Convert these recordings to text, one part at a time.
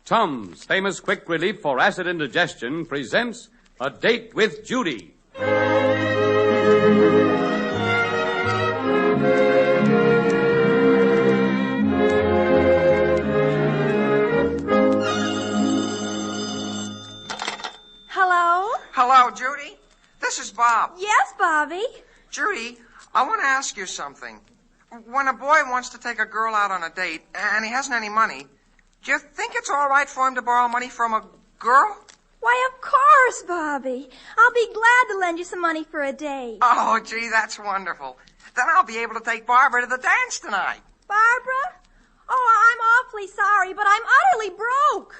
Tums, famous quick relief for acid indigestion, presents A Date with Judy. Hello? Hello, Judy. This is Bob. Yes, Bobby. Judy, I want to ask you something. When a boy wants to take a girl out on a date and he hasn't any money, do you think it's all right for him to borrow money from a girl? Why, of course, Bobby. I'll be glad to lend you some money for a date. Oh, gee, that's wonderful. Then I'll be able to take Barbara to the dance tonight. Barbara? Oh, I'm awfully sorry, but I'm utterly broke.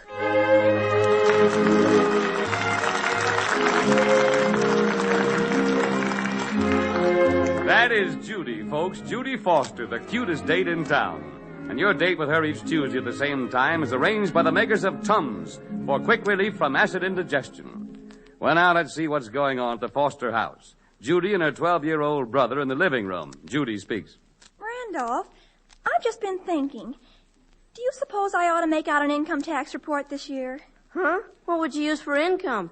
That is Judy, folks. Judy Foster, the cutest date in town. And your date with her each Tuesday at the same time is arranged by the makers of Tums for quick relief from acid indigestion. Well, now let's see what's going on at the Foster house. Judy and her 12-year-old brother in the living room. Judy speaks. Randolph, I've just been thinking. Do you suppose I ought to make out an income tax report this year? Huh? What would you use for income?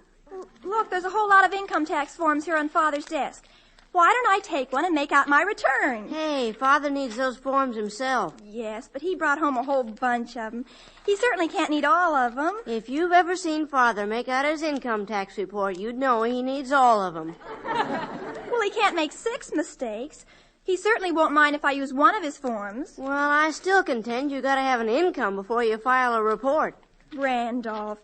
Look, there's a whole lot of income tax forms here on Father's desk. Why don't I take one and make out my return? Hey, Father needs those forms himself. Yes, but he brought home a whole bunch of them. He certainly can't need all of them. If you've ever seen Father make out his income tax report, you'd know he needs all of them. Well, he can't make 6 mistakes. He certainly won't mind if I use one of his forms. Well, I still contend you gotta have an income before you file a report. Randolph,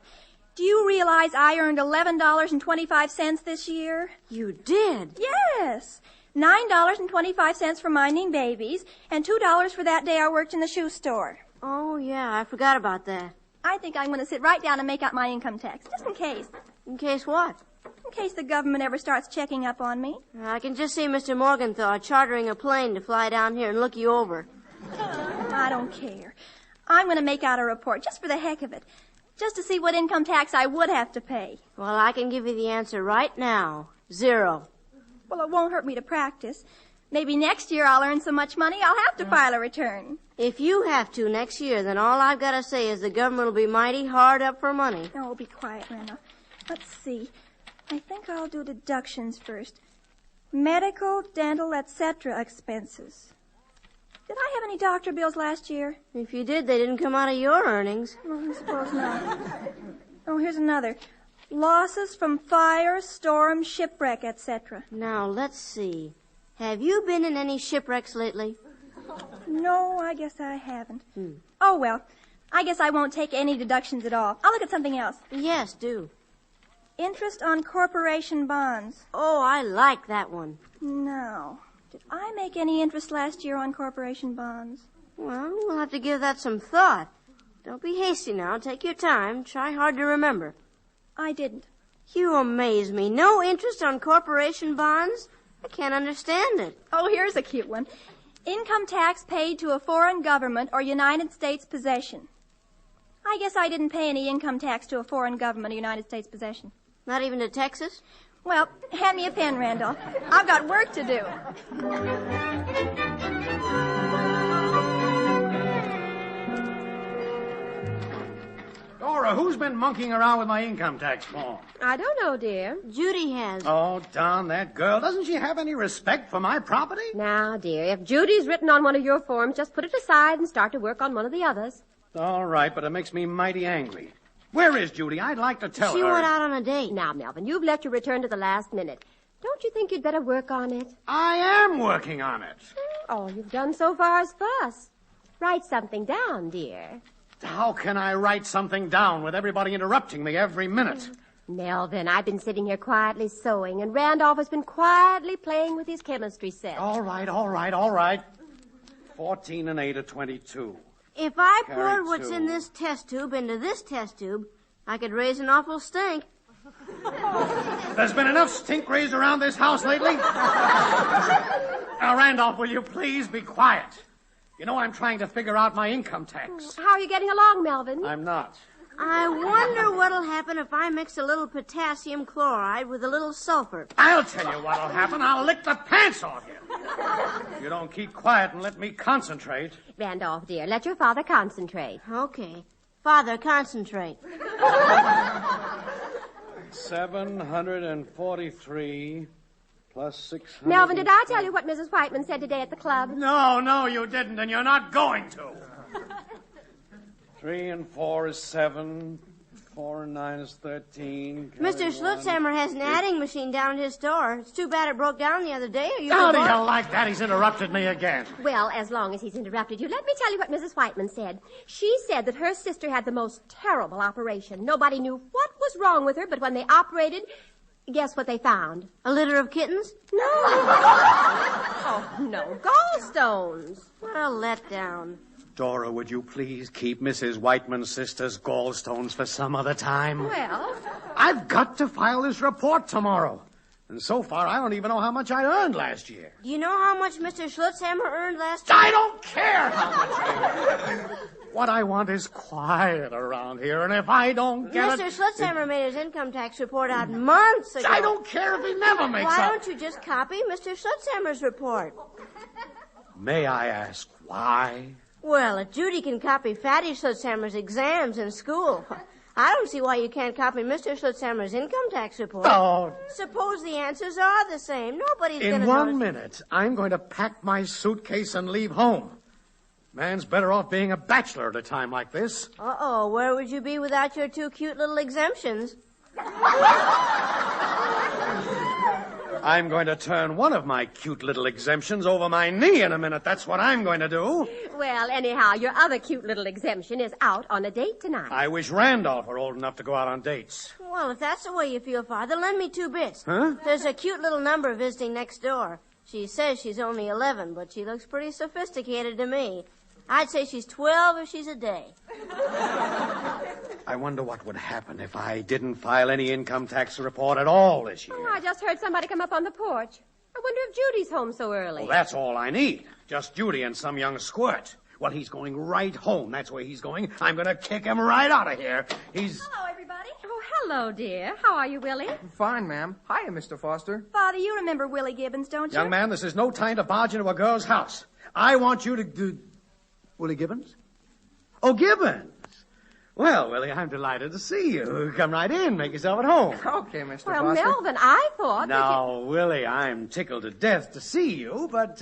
do you realize I earned $11.25 this year? You did? Yes. $9.25 for minding babies, and $2 for that day I worked in the shoe store. Oh, yeah, I forgot about that. I think I'm going to sit right down and make out my income tax, just in case. In case what? In case the government ever starts checking up on me. I can just see Mr. Morgenthau chartering a plane to fly down here and look you over. I don't care. I'm going to make out a report, just for the heck of it. Just to see what income tax I would have to pay. Well, I can give you the answer right now. 0. Well, it won't hurt me to practice. Maybe next year I'll earn so much money I'll have to file a return. If you have to next year, then all I've got to say is the government will be mighty hard up for money. Oh, be quiet, Randall. Let's see. I think I'll do deductions first. Medical, dental, etc. expenses. Did I have any doctor bills last year? If you did, they didn't come out of your earnings. Well, I suppose not. Oh, here's another. Losses from fire, storm, shipwreck, etc. Now, let's see. Have you been in any shipwrecks lately? No, I guess I haven't. Oh, well, I guess I won't take any deductions at all. I'll look at something else. Yes, do. Interest on corporation bonds. Oh, I like that one. No. Did I make any interest last year on corporation bonds? Well, we'll have to give that some thought. Don't be hasty now. Take your time. Try hard to remember. I didn't. You amaze me. No interest on corporation bonds? I can't understand it. Oh, here's a cute one. Income tax paid to a foreign government or United States possession. I guess I didn't pay any income tax to a foreign government or United States possession. Not even to Texas? Well, hand me a pen, Randall. I've got work to do. Dora, who's been monkeying around with my income tax form? I don't know, dear. Judy has. Oh, darn that girl. Doesn't she have any respect for my property? Now, dear, if Judy's written on one of your forms, just put it aside and start to work on one of the others. All right, but it makes me mighty angry. Where is Judy? I'd like to tell her. She went out on a date. Now, Melvin, you've left your return to the last minute. Don't you think you'd better work on it? I am working on it. All you've done so far is fuss. Write something down, dear. How can I write something down with everybody interrupting me every minute? Melvin, I've been sitting here quietly sewing, and Randolph has been quietly playing with his chemistry set. All right. 14 and 8 are 22. If I poured Carry what's 2. in this test tube into this test tube, I could raise an awful stink. There's been enough stink raised around this house lately. Now, Randolph, will you please be quiet? You know I'm trying to figure out my income tax. How are you getting along, Melvin? I'm not. I wonder what'll happen if I mix a little potassium chloride with a little sulfur. I'll tell you what'll happen. I'll lick the pants off you. If you don't keep quiet and let me concentrate. Randolph, dear, let your father concentrate. Okay. Father, concentrate. 743 plus 600. Melvin, did I tell you what Mrs. Whiteman said today at the club? No, you didn't, and you're not going to. 3 and 4 is 7. 4 and 9 is 13. Mr. Schlutzhammer has an adding machine down at his store. It's too bad it broke down the other day. How do you like that? He's interrupted me again. Well, as long as he's interrupted you, let me tell you what Mrs. Whiteman said. She said that her sister had the most terrible operation. Nobody knew what was wrong with her, but when they operated, guess what they found? A litter of kittens? No. Oh, no. Gallstones. What a letdown. Dora, would you please keep Mrs. Whiteman's sister's gallstones for some other time? Well, I've got to file this report tomorrow. And so far, I don't even know how much I earned last year. Do you know how much Mr. Schlutzhammer earned last year? I don't care how much I earned. What I want is quiet around here, and if I don't get Mr. Schlutzhammer made his income tax report out months ago. I don't care if he never makes Why up. don't you just copy Mr. Schlutzhammer's report? May I ask why? Well, if Judy can copy Fatty Schlutzhammer's exams in school, I don't see why you can't copy Mr. Schlutzhammer's income tax report. Oh. Suppose the answers are the same. Nobody's going to In 1 minute, I'm going to pack my suitcase and leave home. Man's better off being a bachelor at a time like this. Uh-oh, where would you be without your 2 cute little exemptions? I'm going to turn one of my cute little exemptions over my knee in a minute. That's what I'm going to do. well, anyhow, your other cute little exemption is out on a date tonight. I wish Randolph were old enough to go out on dates. Well, if that's the way you feel, Father, lend me 2 bits. Huh? There's a cute little number visiting next door. She says she's only 11, but she looks pretty sophisticated to me. I'd say she's 12 if she's a day. I wonder what would happen if I didn't file any income tax report at all this year. Oh, I just heard somebody come up on the porch. I wonder if Judy's home so early. Well, that's all I need. Just Judy and some young squirt. Well, he's going right home. That's where he's going. I'm going to kick him right out of here. Hello, everybody. Oh, hello, dear. How are you, Willie? Fine, ma'am. Hiya, Mr. Foster. Father, you remember Willie Gibbons, don't you? Young man, this is no time to barge into a girl's house. I want you to do... Willie Gibbons? Oh, Gibbons. Well, Willie, I'm delighted to see you. Come right in. Make yourself at home. Okay, Mr. Well, Foster. Melvin, I thought Now, Willie, I'm tickled to death to see you, but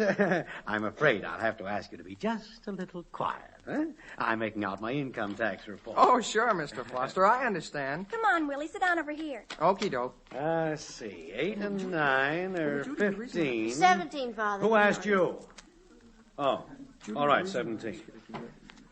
I'm afraid I'll have to ask you to be just a little quiet. Huh? I'm making out my income tax report. Oh, sure, Mr. Foster. I understand. Come on, Willie, sit down over here. Okie doke. Let's see. 8 and 9 are 15. 17, Father. Who asked you? Oh, all right, 17.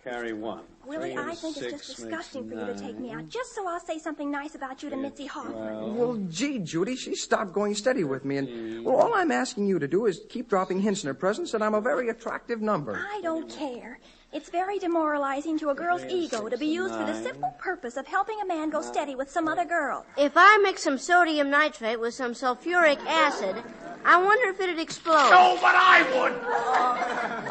Carry 1. Willie, 3 and I think it's 6 just disgusting for makes you to take me 9. out, just so I'll say something nice about you to Mitzi Hoffman. Well, gee, Judy, she stopped going steady with me, and well, all I'm asking you to do is keep dropping hints in her presence that I'm a very attractive number. I don't care. It's very demoralizing to a girl's ego to be used for the simple purpose of helping a man go steady with some other girl. If I mix some sodium nitrate with some sulfuric acid, I wonder if it'd explode. No, but I would.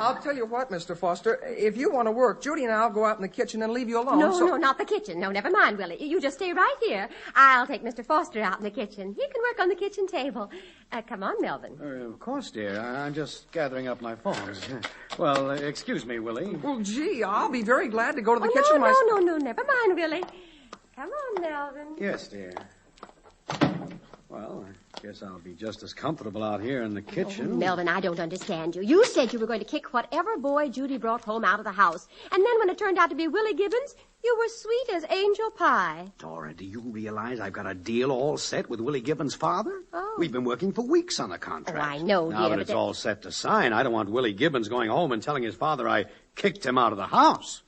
I'll tell you what, Mr. Foster, if you want to work, Judy and I'll go out in the kitchen and leave you alone. No, not the kitchen. No, never mind, Willie. You just stay right here. I'll take Mr. Foster out in the kitchen. He can work on the kitchen table. Come on, Melvin. Of course, dear. I'm just gathering up my phones. Well, excuse me, Willie. Well, gee, I'll be very glad to go to the Oh, kitchen myself. no, never mind, Willie. Come on, Melvin. Yes, dear. Well, I guess I'll be just as comfortable out here in the kitchen. Melvin, I don't understand you. You said you were going to kick whatever boy Judy brought home out of the house. And then when it turned out to be Willie Gibbons, you were sweet as angel pie. Dora, do you realize I've got a deal all set with Willie Gibbons' father? Oh. We've been working for weeks on the contract. Oh, I know, Now dear, that but it's all set to sign, I don't want Willie Gibbons going home and telling his father I kicked him out of the house.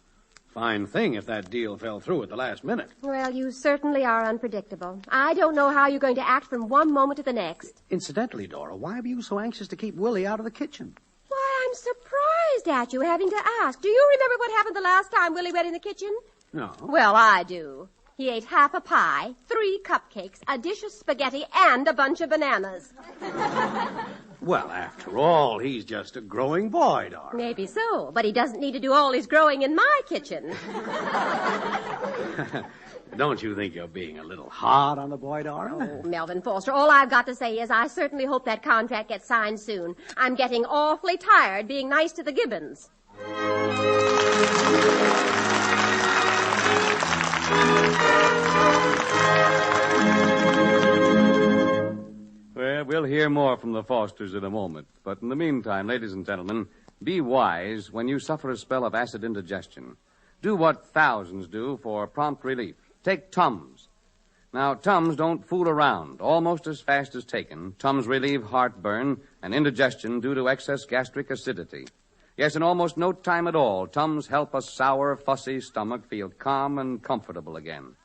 Fine thing if that deal fell through at the last minute. Well, you certainly are unpredictable. I don't know how you're going to act from one moment to the next. Incidentally, Dora, why were you so anxious to keep Willie out of the kitchen? Why, I'm surprised at you having to ask. Do you remember what happened the last time Willie went in the kitchen? No. Well, I do. He ate half a pie, 3 cupcakes, a dish of spaghetti, and a bunch of bananas. Well, after all, he's just a growing boy, Dora. Maybe so, but he doesn't need to do all his growing in my kitchen. Don't you think you're being a little hard on the boy, Dora? Oh, Melvin Foster, all I've got to say is I certainly hope that contract gets signed soon. I'm getting awfully tired being nice to the Gibbons. hear more from the Fosters in a moment. But in the meantime, ladies and gentlemen, be wise when you suffer a spell of acid indigestion. Do what thousands do for prompt relief. Take Tums. Now, Tums don't fool around. Almost as fast as taken, Tums relieve heartburn and indigestion due to excess gastric acidity. Yes, in almost no time at all, Tums help a sour, fussy stomach feel calm and comfortable again.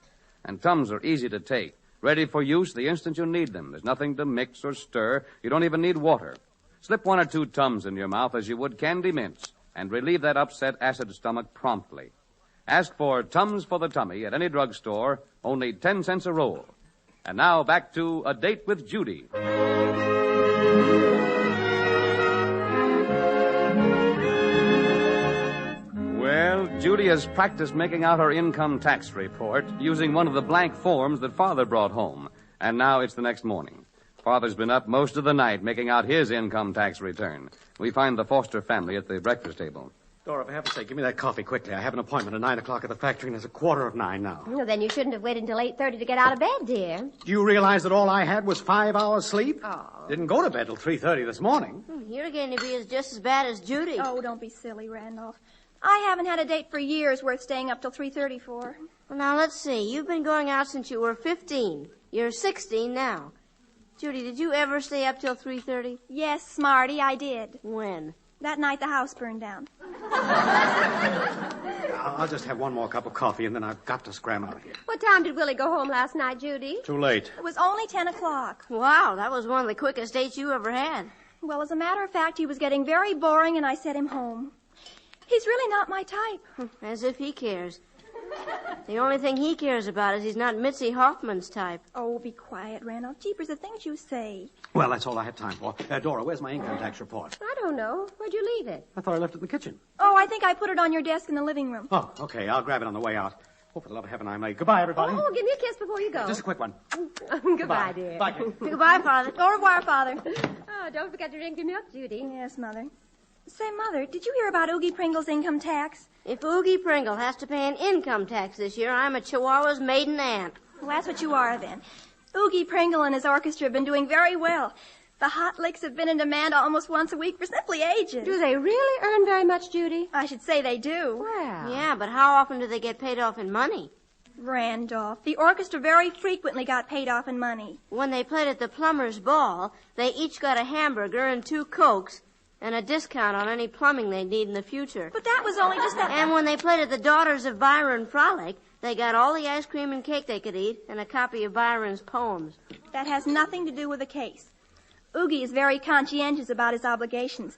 And Tums are easy to take, ready for use the instant you need them. There's nothing to mix or stir. You don't even need water. Slip 1 or 2 Tums in your mouth as you would candy mints and relieve that upset acid stomach promptly. Ask for Tums for the tummy at any drugstore, only 10 cents a roll. And now back to A Date with Judy. Well, Judy has practiced making out her income tax report using one of the blank forms that Father brought home. And now it's the next morning. Father's been up most of the night making out his income tax return. We find the Foster family at the breakfast table. Dora, for heaven's sake, give me that coffee quickly. I have an appointment at 9 o'clock at the factory, and it's 8:45 now. Well, then you shouldn't have waited until 8:30 to get out of bed, dear. Do you realize that all I had was 5 hours sleep? Oh. Didn't go to bed till 3:30 this morning. You're going to be just as bad as Judy. Oh, don't be silly, Randolph. I haven't had a date for years worth staying up till 3:30 for. Well, now, let's see. You've been going out since you were 15. You're 16 now. Judy, did you ever stay up till 3:30? Yes, Smarty, I did. When? That night the house burned down. I'll just have one more cup of coffee, and then I've got to scram out of here. What time did Willie go home last night, Judy? Too late. It was only 10 o'clock. Wow, that was one of the quickest dates you ever had. Well, as a matter of fact, he was getting very boring, and I sent him home. He's really not my type. As if he cares. The only thing he cares about is he's not Mitzi Hoffman's type. Oh, be quiet, Randolph. Jeepers, the things you say. Well, that's all I had time for. Dora, where's my income tax report? I don't know. Where'd you leave it? I thought I left it in the kitchen. Oh, I think I put it on your desk in the living room. Oh, okay. I'll grab it on the way out. Oh, for the love of heaven, I'm late. Goodbye, everybody. Oh, give me a kiss before you go. Just a quick one. Goodbye, dear. Bye, Kate. Goodbye, Father. Au revoir, Father. Oh, don't forget to drink your milk, Judy. Yes, Mother. Say, Mother, did you hear about Oogie Pringle's income tax? If Oogie Pringle has to pay an income tax this year, I'm a Chihuahua's maiden aunt. Well, that's what you are, then. Oogie Pringle and his orchestra have been doing very well. The hot licks have been in demand almost once a week for simply ages. Do they really earn very much, Judy? I should say they do. Well. Yeah, but how often do they get paid off in money? Randolph, the orchestra very frequently got paid off in money. When they played at the Plumber's Ball, they each got a hamburger and 2 Cokes and a discount on any plumbing they need in the future. But that was only just that... And when they played at the Daughters of Byron Frolic, they got all the ice cream and cake they could eat and a copy of Byron's poems. That has nothing to do with the case. Oogie is very conscientious about his obligations.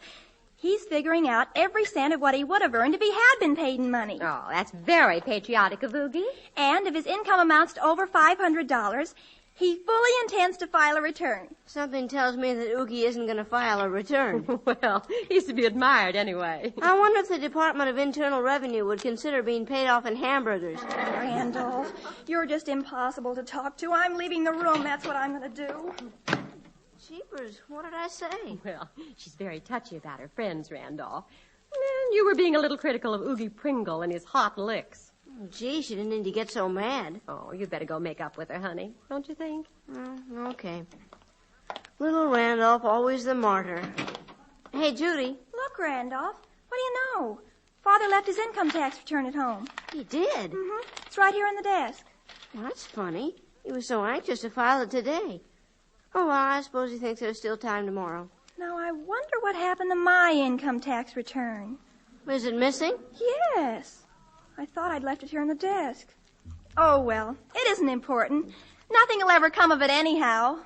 He's figuring out every cent of what he would have earned if he had been paid in money. Oh, that's very patriotic of Oogie. And if his income amounts to over $500, he fully intends to file a return. Something tells me that Oogie isn't going to file a return. Well, he's to be admired anyway. I wonder if the Department of Internal Revenue would consider being paid off in hamburgers. Randolph, you're just impossible to talk to. I'm leaving the room. That's what I'm going to do. Jeepers, what did I say? Well, she's very touchy about her friends, Randolph. And you were being a little critical of Oogie Pringle and his hot licks. Gee, she didn't need to get so mad. Oh, you'd better go make up with her, honey. Don't you think? Okay. Little Randolph, always the martyr. Hey, Judy. Look, Randolph, what do you know? Father left his income tax return at home. He did? Mm-hmm. It's right here on the desk. Well, that's funny. He was so anxious to file it today. Oh, well, I suppose he thinks there's still time tomorrow. Now, I wonder what happened to my income tax return. Is it missing? Yes. I thought I'd left it here on the desk. Oh, well, it isn't important. Nothing will ever come of it anyhow.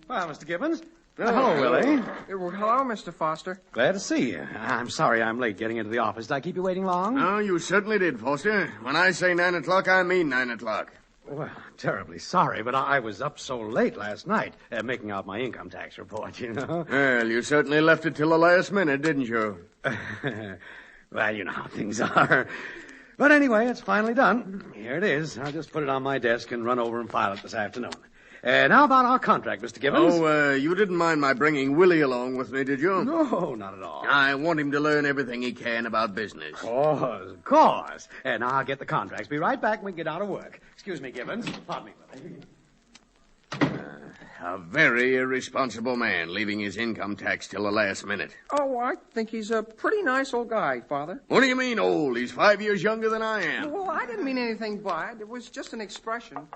Well, Mr. Gibbons. Hello, Willie. Well, hello, Mr. Foster. Glad to see you. I'm sorry I'm late getting into the office. Did I keep you waiting long? Oh, you certainly did, Foster. When I say 9 o'clock, I mean 9 o'clock. Well, terribly sorry, but I was up so late last night making out my income tax report, you know. Well, you certainly left it till the last minute, didn't you? Well, you know how things are. But anyway, it's finally done. Here it is. I'll just put it on my desk and run over and file it this afternoon. Now about our contract, Mr. Gibbons. Oh, you didn't mind my bringing Willie along with me, did you? No, not at all. I want him to learn everything he can about business. Of course. And I'll get the contracts. Be right back when we get out of work. Excuse me, Gibbons. Pardon me, Willie. A very irresponsible man, leaving his income tax till the last minute. Oh, I think he's a pretty nice old guy, Father. What do you mean old? He's 5 years younger than I am. Well, I didn't mean anything by it. It was just an expression.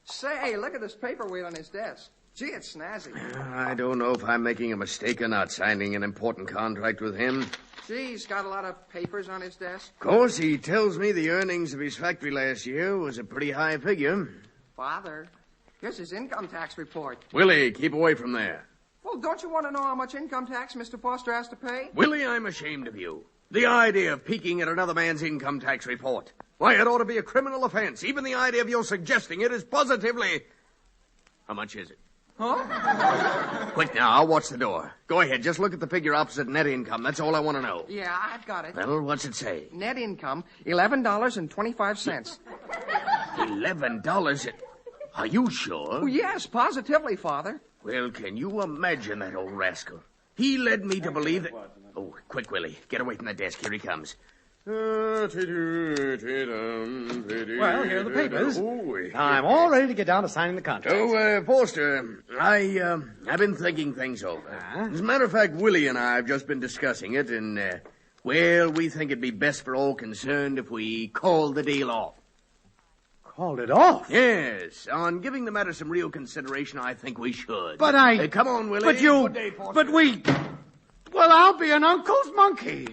Say, look at this paperweight on his desk. Gee, it's snazzy. I don't know if I'm making a mistake or not signing an important contract with him. Gee, he's got a lot of papers on his desk. Of course, he tells me the earnings of his factory last year was a pretty high figure. Father, here's his income tax report. Willie, keep away from there. Well, don't you want to know how much income tax Mr. Foster has to pay? Willie, I'm ashamed of you. The idea of peeking at another man's income tax report. Why, it ought to be a criminal offense. Even the idea of your suggesting it is positively... How much is it? Huh? Quick now, I'll watch the door. Go ahead, just look at the figure opposite net income. That's all I want to know. Yeah, I've got it. Well, what's it say? Net income, $11.25. $11? Are you sure? Oh, yes, positively, Father. Well, can you imagine that old rascal? He led me to believe that... Oh, quick, Willie. Get away from the desk. Here he comes. Well, here are the papers. I'm all ready to get down to signing the contract. Oh, Foster, I've been thinking things over. As a matter of fact, Willie and I have just been discussing it, and, well, we think it'd be best for all concerned if we called the deal off. Called it off? Yes. On giving the matter some real consideration, I think we should. But I... come on, Willie. But you... Good day, Foster. But we... Well, I'll be an uncle's monkey.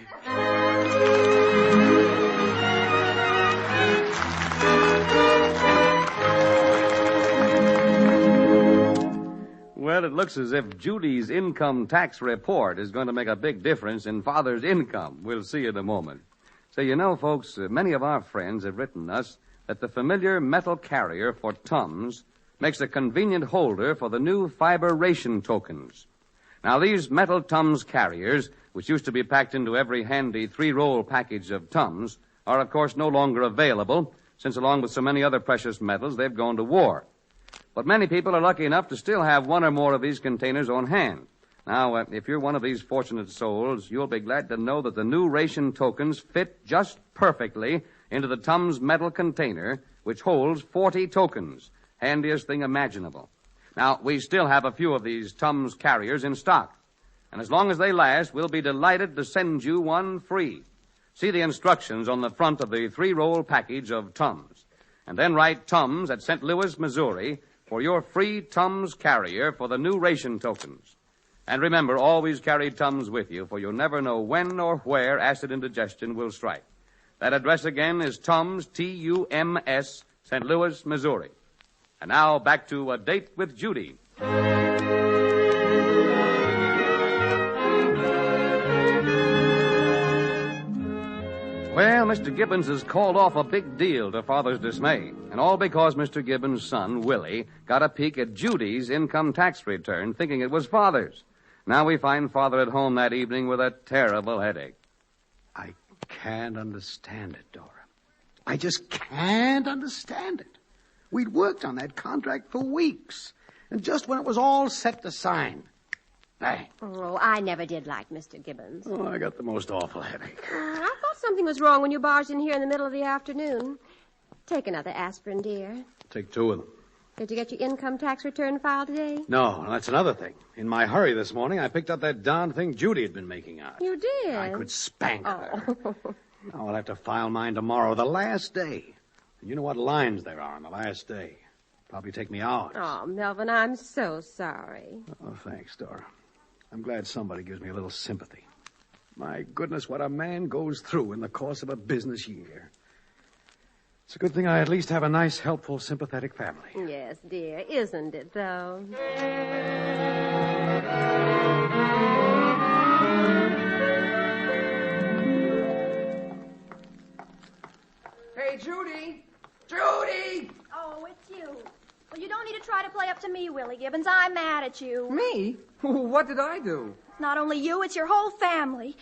Well, it looks as if Judy's income tax report is going to make a big difference in Father's income. We'll see in a moment. So, you know, folks, many of our friends have written us that the familiar metal carrier for Tums makes a convenient holder for the new fiber ration tokens. Now, these metal Tums carriers, which used to be packed into every handy 3-roll package of Tums, are, of course, no longer available, since along with so many other precious metals, they've gone to war. But many people are lucky enough to still have one or more of these containers on hand. Now, if you're one of these fortunate souls, you'll be glad to know that the new ration tokens fit just perfectly into the Tums metal container, which holds 40 tokens. Handiest thing imaginable. Now, we still have a few of these Tums carriers in stock. And as long as they last, we'll be delighted to send you one free. See the instructions on the front of the 3-roll package of Tums. And then write Tums at St. Louis, Missouri, for your free Tums carrier for the new ration tokens. And remember, always carry Tums with you, for you'll never know when or where acid indigestion will strike. That address again is Tums, T-U-M-S, St. Louis, Missouri. And now back to A Date with Judy. Well, Mr. Gibbons has called off a big deal to Father's dismay, and all because Mr. Gibbons' son, Willie, got a peek at Judy's income tax return, thinking it was Father's. Now we find Father at home that evening with a terrible headache. I can't understand it, Dora. I just can't understand it. We'd worked on that contract for weeks, and just when it was all set to sign, bang. Oh, I never did like Mr. Gibbons. Oh, I got the most awful headache. I thought something was wrong when you barged in here in the middle of the afternoon. Take another aspirin, dear. Take 2 of them. Did you get your income tax return filed today? No, that's another thing. In my hurry this morning, I picked up that darn thing Judy had been making out. You did? I could spank her. Oh. Now, I'll have to file mine tomorrow, the last day. And you know what lines there are on the last day. Probably take me hours. Oh, Melvin, I'm so sorry. Oh, thanks, Dora. I'm glad somebody gives me a little sympathy. My goodness, what a man goes through in the course of a business year. It's a good thing I at least have a nice, helpful, sympathetic family. Yes, dear. Isn't it, though? Hey, Judy! Judy! Oh, it's you. Well, you don't need to try to play up to me, Willie Gibbons. I'm mad at you. Me? What did I do? It's not only you, it's your whole family.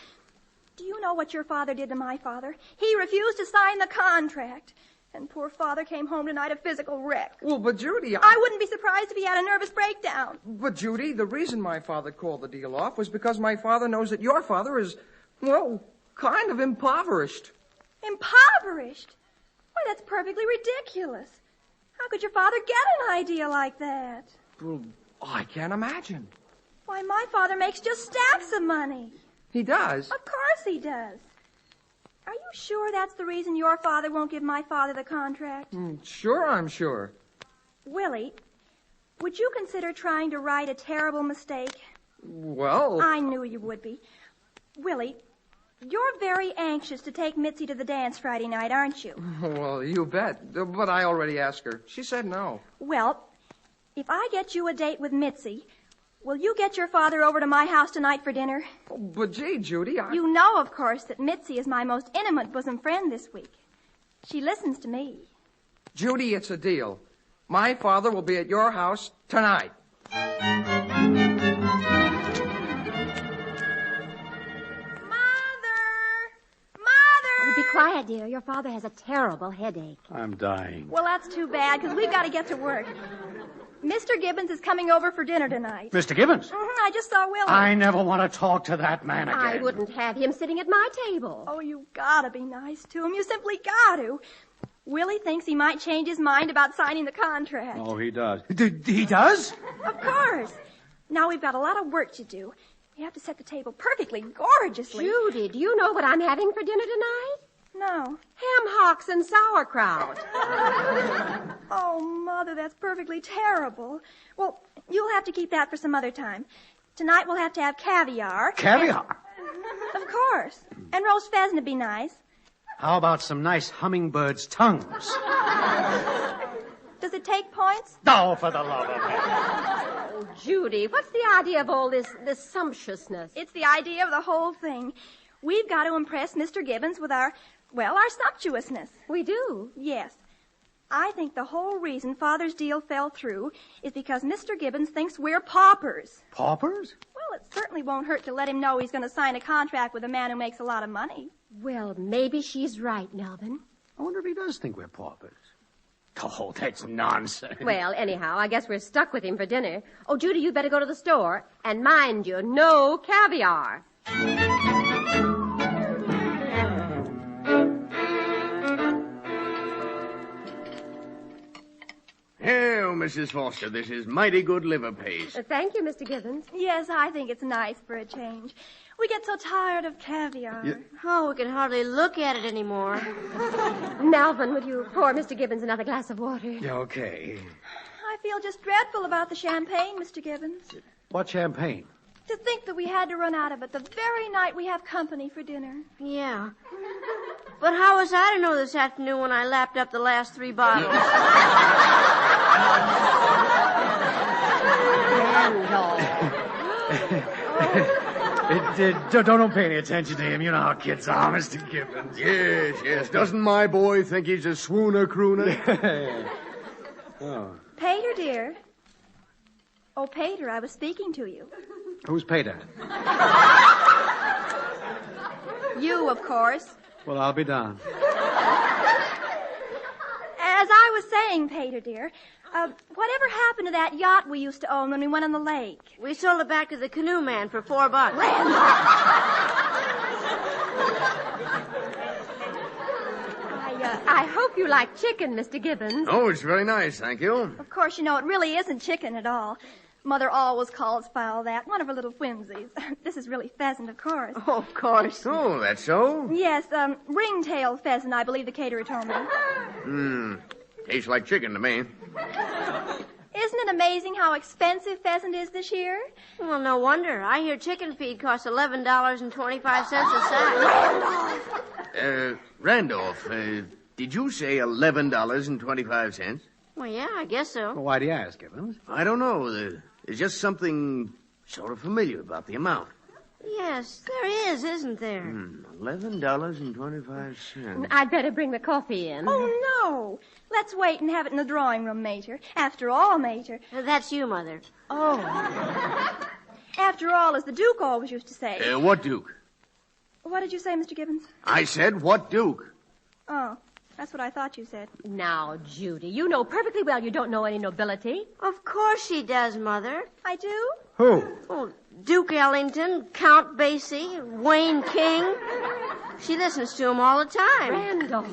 Do you know what your father did to my father? He refused to sign the contract. And poor Father came home tonight a physical wreck. Well, but Judy, I wouldn't be surprised if he had a nervous breakdown. But Judy, the reason my father called the deal off was because my father knows that your father is, well, kind of impoverished. Impoverished? Why, that's perfectly ridiculous. How could your father get an idea like that? Well, I can't imagine. Why, my father makes just stacks of money. He does? Of course he does. Are you sure that's the reason your father won't give my father the contract? Sure, I'm sure. Willie, would you consider trying to right a terrible mistake? Well... I knew you would be. Willie, you're very anxious to take Mitzi to the dance Friday night, aren't you? Well, you bet. But I already asked her. She said no. Well, if I get you a date with Mitzi, will you get your father over to my house tonight for dinner? Oh, but gee, Judy, You know, of course, that Mitzi is my most intimate bosom friend this week. She listens to me. Judy, it's a deal. My father will be at your house tonight. Be quiet, dear. Your father has a terrible headache. I'm dying. Well, that's too bad, because we've got to get to work. Mr. Gibbons is coming over for dinner tonight. Mr. Gibbons? I just saw Willie. I never want to talk to that man again. I wouldn't have him sitting at my table. Oh, you gotta be nice to him. You simply got to. Willie thinks he might change his mind about signing the contract. Oh, he does. He does? Of course. Now we've got a lot of work to do. We have to set the table perfectly gorgeously. Judy, do you know what I'm having for dinner tonight? No. Ham hocks and sauerkraut. Oh, Mother, that's perfectly terrible. Well, you'll have to keep that for some other time. Tonight we'll have to have caviar. Caviar? Of course. And roast pheasant would be nice. How about some nice hummingbird's tongues? Does it take points? Oh, for the love of heaven. Oh, Judy, what's the idea of all this sumptuousness? It's the idea of the whole thing. We've got to impress Mr. Gibbons with our sumptuousness. We do? Yes. I think the whole reason Father's deal fell through is because Mr. Gibbons thinks we're paupers. Paupers? Well, it certainly won't hurt to let him know he's going to sign a contract with a man who makes a lot of money. Well, maybe she's right, Melvin. I wonder if he does think we're paupers. Oh, that's nonsense. Well, anyhow, I guess we're stuck with him for dinner. Oh, Judy, you'd better go to the store. And mind you, no caviar. Oh, Mrs. Foster, this is mighty good liver paste. Thank you, Mr. Gibbons. Yes, I think it's nice for a change. We get so tired of caviar. Oh, we can hardly look at it anymore. Melvin, would you pour Mr. Gibbons another glass of water? Yeah, okay. I feel just dreadful about the champagne, Mr. Gibbons. What champagne? To think that we had to run out of it the very night we have company for dinner. Yeah. But how was I to know this afternoon when I lapped up the last 3 bottles? Don't pay any attention to him. You know how kids are, Mr. Gibbons. Yes. Doesn't my boy think he's a swooner crooner? Oh. Pater, dear. Oh, Pater, I was speaking to you. Who's Pater? You, of course. Well, I'll be down. As I was saying, Pater, dear, whatever happened to that yacht we used to own when we went on the lake? We sold it back to the canoe man for $4. I hope you like chicken, Mr. Gibbons. Oh, it's very nice, thank you. Of course, you know, it really isn't chicken at all. Mother always calls fowl that, one of her little whimsies. This is really pheasant, of course. Oh, of course. Oh, that's so? Yes, ring-tailed pheasant, I believe the caterer told me. Tastes like chicken to me. Isn't it amazing how expensive pheasant is this year? Well, no wonder. I hear chicken feed costs $11.25 a sack. Randolph, did you say $11.25? Well, yeah, I guess so. Well, why do you ask, Gibbons? I don't know. There's just something sort of familiar about the amount. Yes, there is, isn't there? $11.25. I'd better bring the coffee in. Oh, no. Let's wait and have it in the drawing room, Mater. After all, Mater. That's you, Mother. Oh. After all, as the Duke always used to say. What Duke? What did you say, Mr. Gibbons? I said what Duke? Oh. That's what I thought you said. Now, Judy, you know perfectly well you don't know any nobility. Of course she does, Mother. I do? Who? Oh, Duke Ellington, Count Basie, Wayne King. She listens to him all the time. Randolph.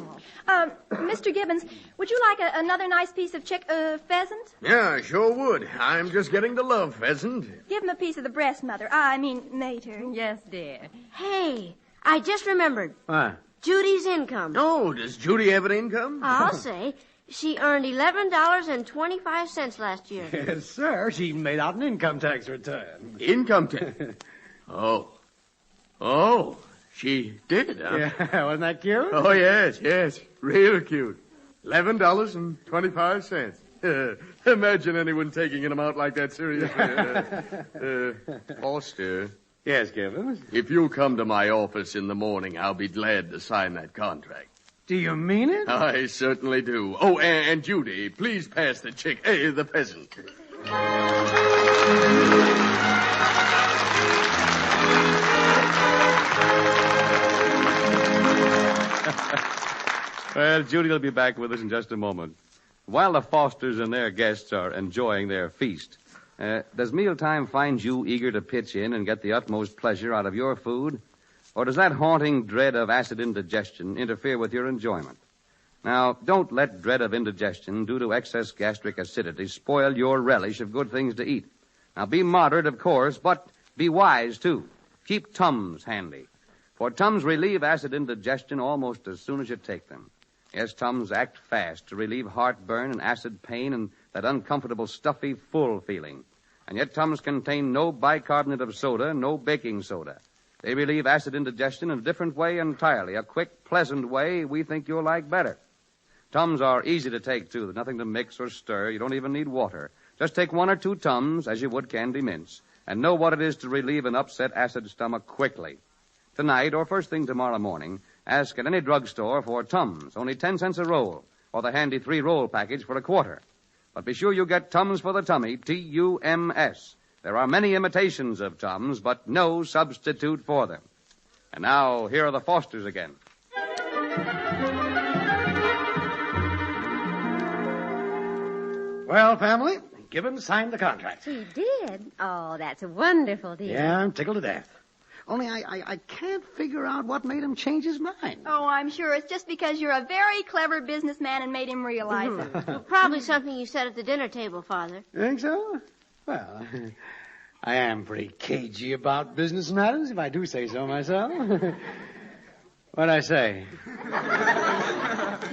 Mr. Gibbons, would you like another nice piece of pheasant? Yeah, sure would. I'm just getting to love pheasant. Give him a piece of the breast, Mother. I mean, Mater. Yes, dear. Hey, I just remembered. What? Judy's income. Oh, does Judy have an income? I'll say. She earned $11.25 last year. Yes, sir. She even made out an income tax return. Income tax. Oh, she did, huh? Yeah, wasn't that cute? Oh, yes. Real cute. $11.25. Imagine anyone taking an amount like that seriously. Foster, Yes, Gibbons. if you'll come to my office in the morning, I'll be glad to sign that contract. Do you mean it? I certainly do. Oh, and Judy, please pass the the pheasant. Well, Judy will be back with us in just a moment. While the Fosters and their guests are enjoying their feast, does mealtime find you eager to pitch in and get the utmost pleasure out of your food? Or does that haunting dread of acid indigestion interfere with your enjoyment? Now, don't let dread of indigestion due to excess gastric acidity spoil your relish of good things to eat. Now, be moderate, of course, but be wise, too. Keep Tums handy. For Tums relieve acid indigestion almost as soon as you take them. Yes, Tums act fast to relieve heartburn and acid pain and that uncomfortable, stuffy, full feeling. And yet Tums contain no bicarbonate of soda, no baking soda. They relieve acid indigestion in a different way entirely, a quick, pleasant way we think you'll like better. Tums are easy to take, too. There's nothing to mix or stir. You don't even need water. Just take 1 or 2 Tums, as you would candy mints, and know what it is to relieve an upset acid stomach quickly. Tonight, or first thing tomorrow morning, ask at any drugstore for Tums, only 10 cents a roll, or the handy 3-roll package for $0.25. But be sure you get Tums for the tummy, T-U-M-S. There are many imitations of Tums, but no substitute for them. And now, here are the Fosters again. Well, family, Gibbons signed the contract. He did? Oh, that's wonderful, dear. Yeah, I'm tickled to death. Only I can't figure out what made him change his mind. Oh, I'm sure it's just because you're a very clever businessman and made him realize it. Probably something you said at the dinner table, Father. Think so? Well, I am pretty cagey about business matters, if I do say so myself. What'd I say?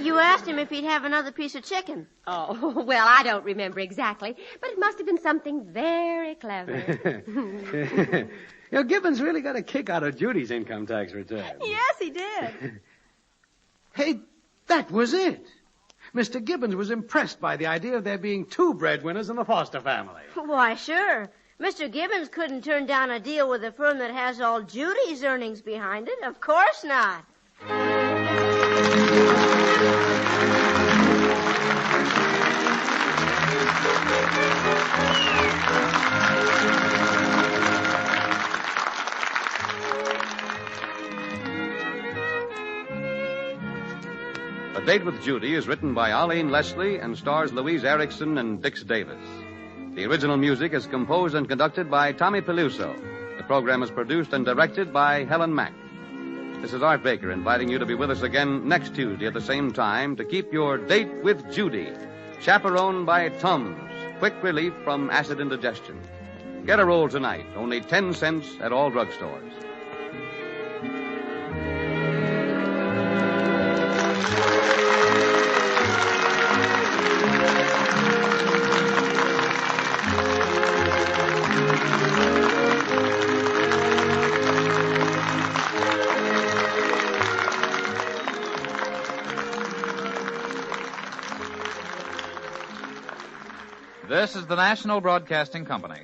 You asked him if he'd have another piece of chicken. Oh, well, I don't remember exactly, but it must have been something very clever. You know, Gibbons really got a kick out of Judy's income tax return. Yes, he did. Hey, that was it. Mr. Gibbons was impressed by the idea of there being 2 breadwinners in the Foster family. Why, sure. Mr. Gibbons couldn't turn down a deal with a firm that has all Judy's earnings behind it. Of course not. A Date with Judy is written by Arlene Leslie and stars Louise Erickson and Dix Davis. The original music is composed and conducted by Tommy Peluso. The program is produced and directed by Helen Mack. This is Art Baker inviting you to be with us again next Tuesday at the same time to keep your date with Judy, chaperoned by Tums, quick relief from acid indigestion. Get a roll tonight, only 10 cents at all drugstores. This is the National Broadcasting Company.